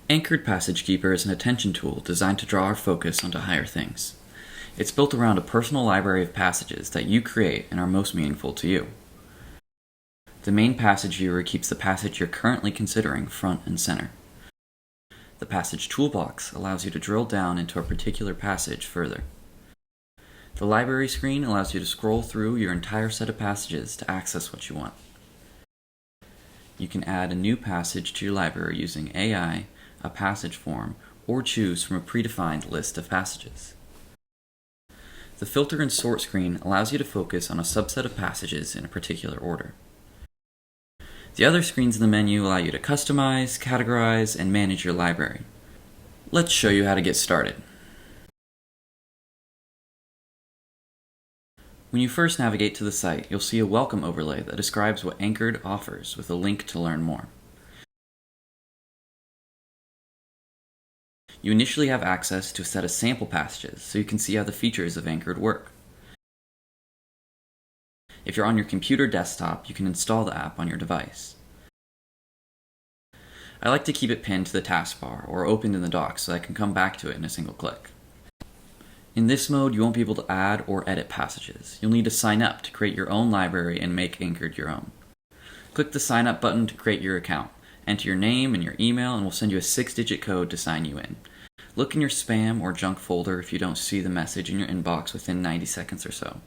Anchored Passage Keeper is an attention tool designed to draw our focus onto higher things. It's built around a personal library of passages that you create and are most meaningful to you. The main passage viewer keeps the passage you're currently considering front and center. The Passage Toolbox allows you to drill down into a particular passage further. The library screen allows you to scroll through your entire set of passages to access what you want. You can add a new passage to your library using AI, a passage form, or choose from a predefined list of passages. The Filter and Sort screen allows you to focus on a subset of passages in a particular order. The other screens in the menu allow you to customize, categorize, and manage your library. Let's show you how to get started. When you first navigate to the site, you'll see a welcome overlay that describes what Anchored offers with a link to learn more. You initially have access to a set of sample passages so you can see how the features of Anchored work. If you're on your computer desktop, you can install the app on your device. I like to keep it pinned to the taskbar or opened in the dock so I can come back to it in a single click. In this mode, you won't be able to add or edit passages. You'll need to sign up to create your own library and make Anchored your own. Click the Sign Up button to create your account. Enter your name and your email and we'll send you a 6-digit code to sign you in. Look in your spam or junk folder if you don't see the message in your inbox within 90 seconds or so.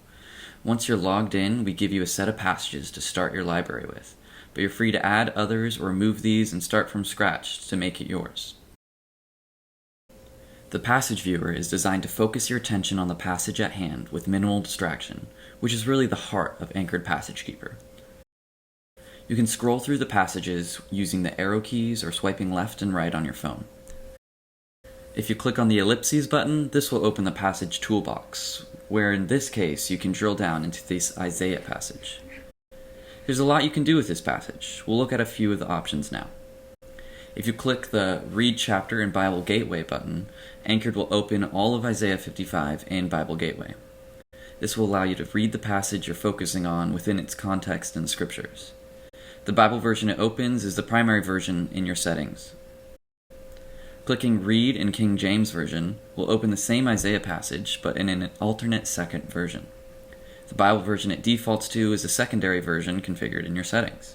Once you're logged in, we give you a set of passages to start your library with, but you're free to add others or remove these and start from scratch to make it yours. The Passage Viewer is designed to focus your attention on the passage at hand with minimal distraction, which is really the heart of Anchored Passage Keeper. You can scroll through the passages using the arrow keys or swiping left and right on your phone. If you click on the ellipses button, this will open the Passage Toolbox, where in this case you can drill down into this Isaiah passage. There's a lot you can do with this passage. We'll look at a few of the options now. If you click the Read Chapter in Bible Gateway button, Anchored will open all of Isaiah 55 in Bible Gateway. This will allow you to read the passage you're focusing on within its context in the scriptures. The Bible version it opens is the primary version in your settings. Clicking Read in King James Version will open the same Isaiah passage, but in an alternate second version. The Bible version it defaults to is a secondary version configured in your settings.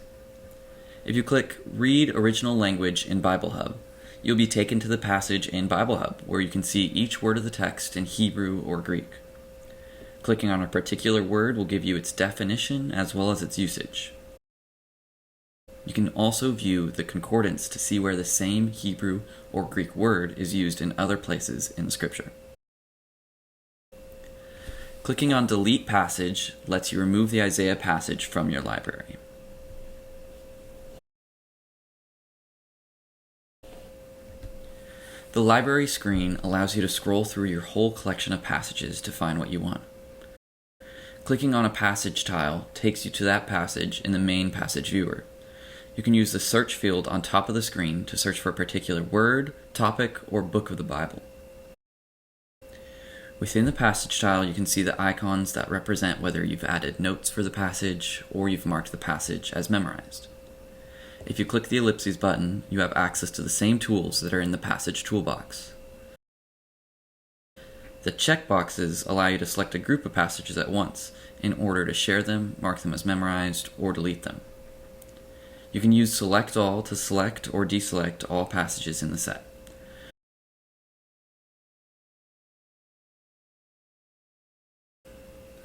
If you click Read Original Language in Bible Hub, you'll be taken to the passage in Bible Hub, where you can see each word of the text in Hebrew or Greek. Clicking on a particular word will give you its definition as well as its usage. You can also view the concordance to see where the same Hebrew or Greek word is used in other places in the scripture. Clicking on Delete Passage lets you remove the Isaiah passage from your library. The library screen allows you to scroll through your whole collection of passages to find what you want. Clicking on a passage tile takes you to that passage in the main passage viewer. You can use the search field on top of the screen to search for a particular word, topic, or book of the Bible. Within the passage tile, you can see the icons that represent whether you've added notes for the passage or you've marked the passage as memorized. If you click the ellipses button, you have access to the same tools that are in the Passage Toolbox. The checkboxes allow you to select a group of passages at once in order to share them, mark them as memorized, or delete them. You can use Select All to select or deselect all passages in the set.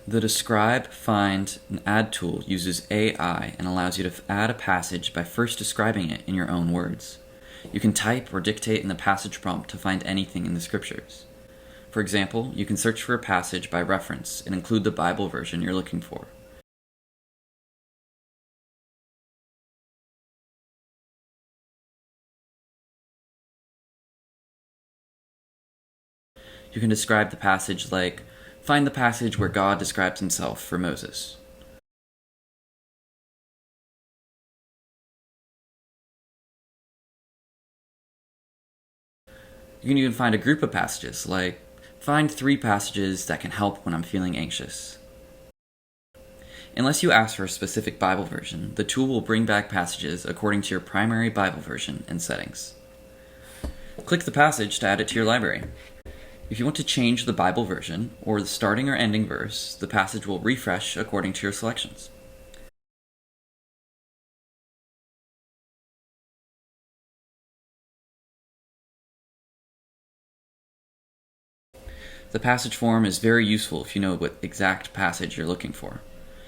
The Describe, Find, and Add tool uses AI and allows you to add a passage by first describing it in your own words. You can type or dictate in the passage prompt to find anything in the scriptures. For example, you can search for a passage by reference and include the Bible version you're looking for. You can describe the passage like, find the passage where God describes himself for Moses. You can even find a group of passages, like, find 3 passages that can help when I'm feeling anxious. Unless you ask for a specific Bible version, the tool will bring back passages according to your primary Bible version and settings. Click the passage to add it to your library. If you want to change the Bible version or the starting or ending verse, the passage will refresh according to your selections. The passage form is very useful if you know what exact passage you're looking for.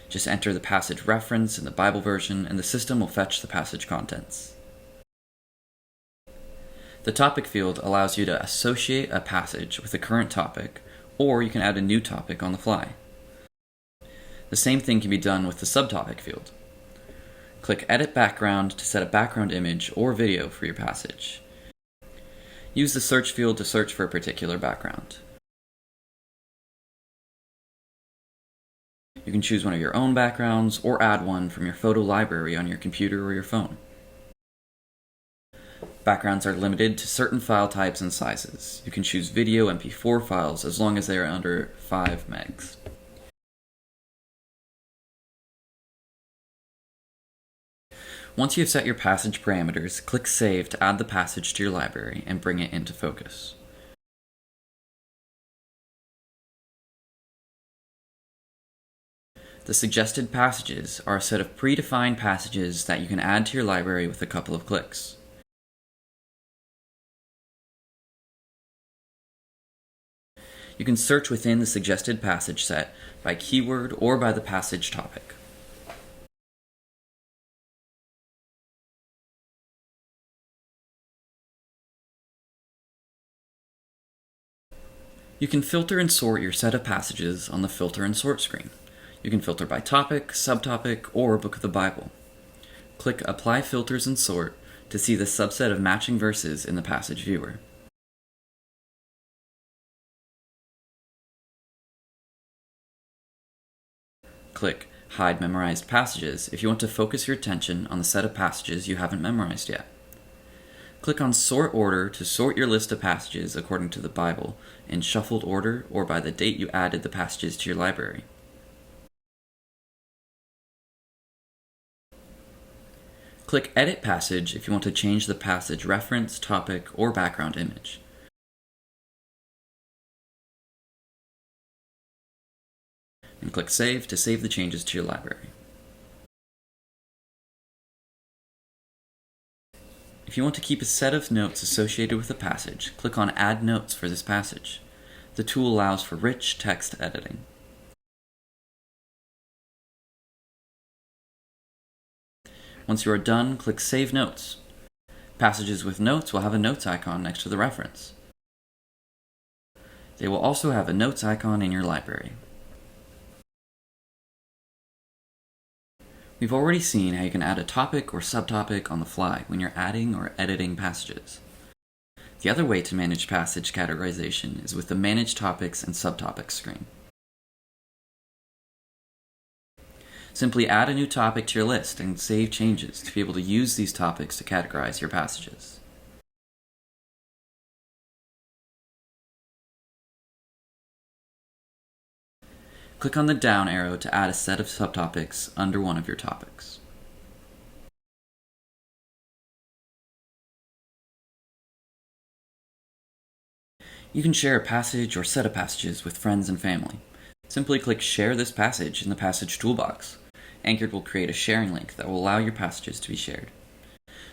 Just enter the passage reference in the Bible version and the system will fetch the passage contents. The topic field allows you to associate a passage with the current topic, or you can add a new topic on the fly. The same thing can be done with the subtopic field. Click Edit Background to set a background image or video for your passage. Use the search field to search for a particular background. You can choose one of your own backgrounds or add one from your photo library on your computer or your phone. Backgrounds are limited to certain file types and sizes. You can choose video MP4 files as long as they are under 5 megs. Once you have set your passage parameters, click Save to add the passage to your library and bring it into focus. The suggested passages are a set of predefined passages that you can add to your library with a couple of clicks. You can search within the suggested passage set by keyword or by the passage topic. You can filter and sort your set of passages on the Filter and Sort screen. You can filter by topic, subtopic, or book of the Bible. Click Apply Filters and Sort to see the subset of matching verses in the passage viewer. Click Hide Memorized Passages if you want to focus your attention on the set of passages you haven't memorized yet. Click on Sort Order to sort your list of passages according to the Bible in shuffled order or by the date you added the passages to your library. Click Edit Passage if you want to change the passage reference, topic, or background image. And click Save to save the changes to your library. If you want to keep a set of notes associated with a passage, click on Add Notes for this passage. The tool allows for rich text editing. Once you are done, click Save Notes. Passages with notes will have a notes icon next to the reference. They will also have a notes icon in your library. We've already seen how you can add a topic or subtopic on the fly when you're adding or editing passages. The other way to manage passage categorization is with the Manage Topics and Subtopics screen. Simply add a new topic to your list and save changes to be able to use these topics to categorize your passages. Click on the down arrow to add a set of subtopics under one of your topics. You can share a passage or set of passages with friends and family. Simply click Share this passage in the Passage Toolbox. Anchored will create a sharing link that will allow your passages to be shared.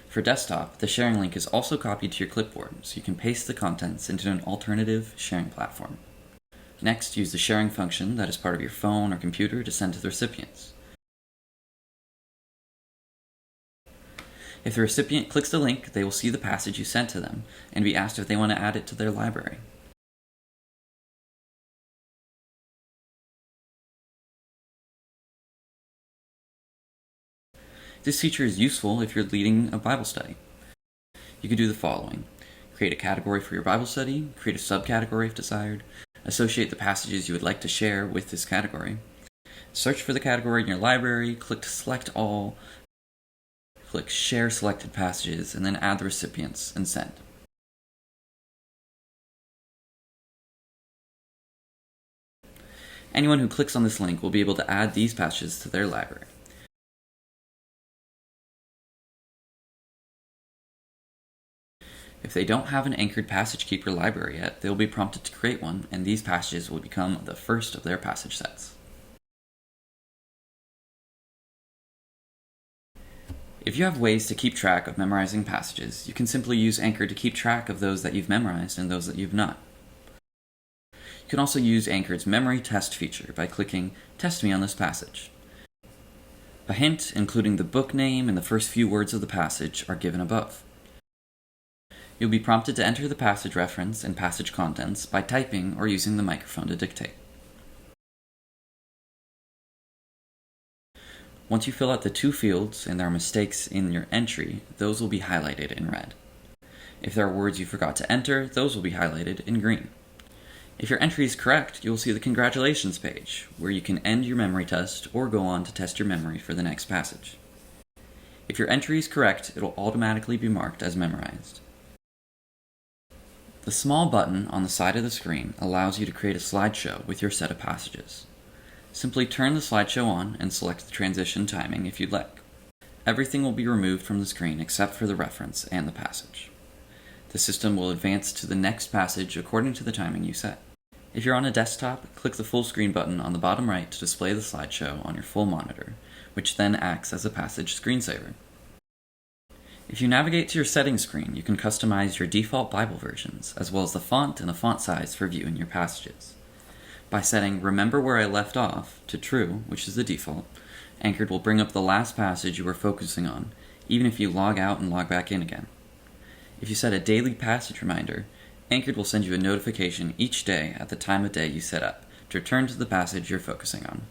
For desktop, the sharing link is also copied to your clipboard, so you can paste the contents into an alternative sharing platform. Next, use the sharing function that is part of your phone or computer to send to the recipients. If the recipient clicks the link, they will see the passage you sent to them and be asked if they want to add it to their library. This feature is useful if you're leading a Bible study. You can do the following: create a category for your Bible study, create a subcategory if desired, associate the passages you would like to share with this category, search for the category in your library, click Select All, click Share Selected Passages, and then add the recipients and send. Anyone who clicks on this link will be able to add these passages to their library. If they don't have an anchored passage keeper library yet, they will be prompted to create one, and these passages will become the first of their passage sets. If you have ways to keep track of memorizing passages, you can simply use Anchor to keep track of those that you've memorized and those that you've not. You can also use Anchored's memory test feature by clicking Test Me on this passage. A hint, including the book name and the first few words of the passage, are given above. You'll be prompted to enter the passage reference and passage contents by typing or using the microphone to dictate. Once you fill out the 2 fields and there are mistakes in your entry, those will be highlighted in red. If there are words you forgot to enter, those will be highlighted in green. If your entry is correct, you will see the congratulations page, where you can end your memory test or go on to test your memory for the next passage. If your entry is correct, it will automatically be marked as memorized. The small button on the side of the screen allows you to create a slideshow with your set of passages. Simply turn the slideshow on and select the transition timing if you'd like. Everything will be removed from the screen except for the reference and the passage. The system will advance to the next passage according to the timing you set. If you're on a desktop, click the full screen button on the bottom right to display the slideshow on your full monitor, which then acts as a passage screensaver. If you navigate to your settings screen, you can customize your default Bible versions, as well as the font and the font size for viewing your passages. By setting Remember Where I Left Off to True, which is the default, Anchored will bring up the last passage you were focusing on, even if you log out and log back in again. If you set a daily passage reminder, Anchored will send you a notification each day at the time of day you set up to return to the passage you're focusing on.